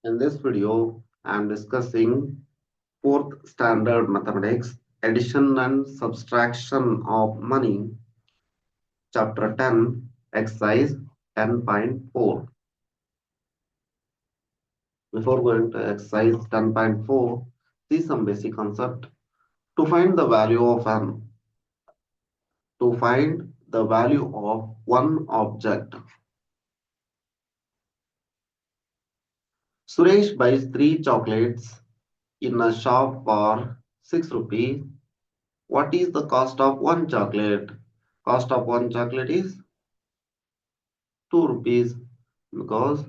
In this video, I am discussing fourth standard mathematics, addition and subtraction of money, chapter 10, exercise 10.4. Before going to exercise 10.4, see some basic concept. To find the value of one object, Suresh buys three chocolates in a shop for 6 rupees. What is the cost of one chocolate? Cost of one chocolate is 2 rupees because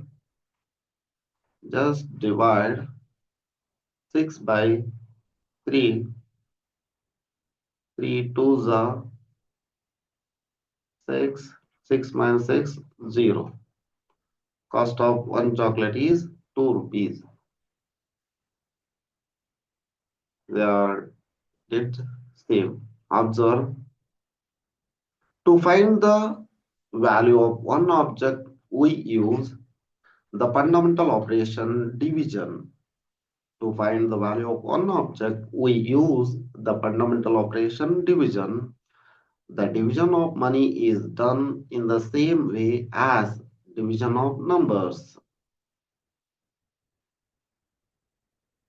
just divide 6 by 3. 3 twos are 6. 6 minus 6, 0. Cost of one chocolate is 2 rupees. They are did same. Observe. To find the value of one object, we use the fundamental operation division. To find the value of one object, we use the fundamental operation division. The division of money is done in the same way as division of numbers.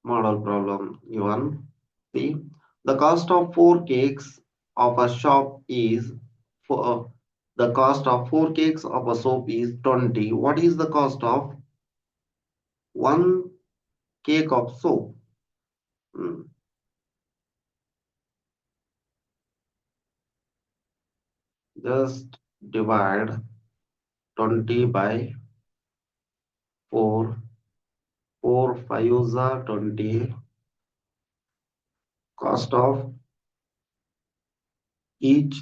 Model problem given. See, the cost of 4 cakes of a shop is for the cost of 4 cakes of a soap is 20. What is the cost of one cake of soap? Hmm. Just divide 20 by 4. 4 fives are 20. Cost of each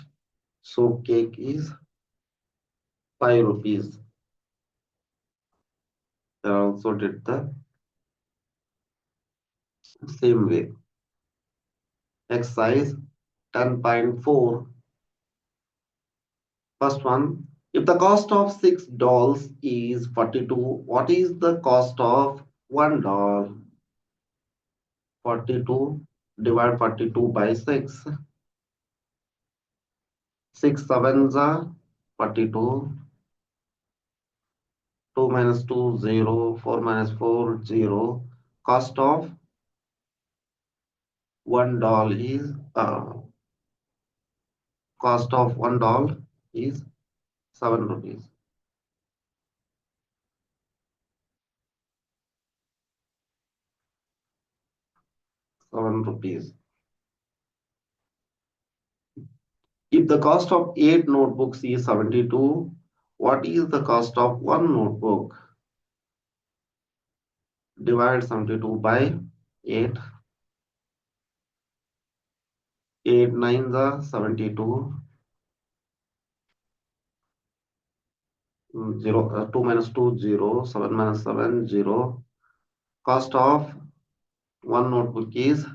soap cake is 5 rupees. They also did the same way. Exercise 10.4. First one. If the cost of 6 dolls is 42, what is the cost of 1 doll? 42 divide 42 by 6. 6 sevens are 42. 2 minus 2, 0. 4 minus 4, 0. Cost of one doll is cost of one doll is 7 rupees. 7 rupees. If the cost of 8 notebooks is 72, what is the cost of one notebook? Divide 72 by 8. 8 nines are 72. 0, 2 minus 2, 0. 7 minus 7, 0. Cost of one notebook is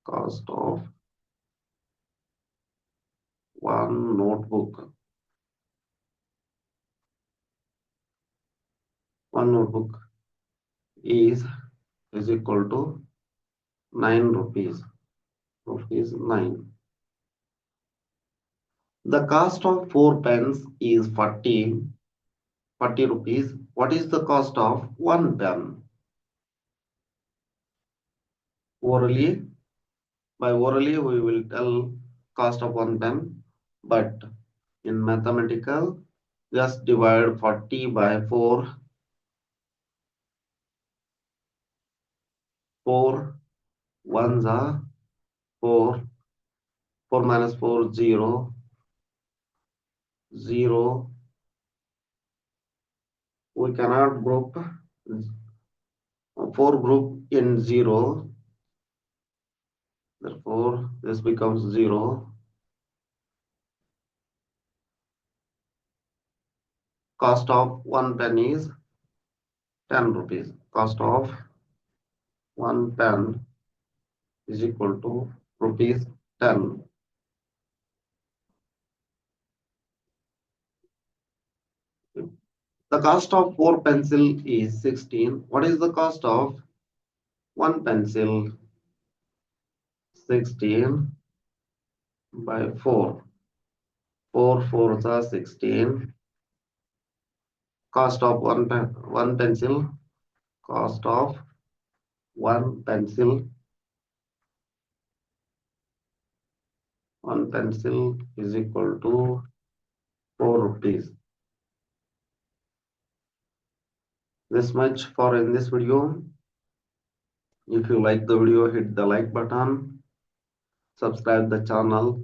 cost of one notebook. One notebook is equal to 9 rupees. Rupees 9. The cost of 4 pens is 40 rupees. What is the cost of one pen? Orally, by orally we will tell cost of one pen, but in mathematical, just divide 40 by 4. 4 ones are 4. 4 minus 4, 0. 0. We cannot group 4 group in 0. Therefore, this becomes 0. Cost of one pen is 10 rupees. Cost of one pen is equal to rupees 10. The The cost of four pencil is 16. What is the cost of one pencil? 16 by 4. 4 fours are 16. Cost of one pencil. Cost of one pencil. One pencil is equal to 4 rupees. This much for in this video. If you like the video, hit the like button, subscribe the channel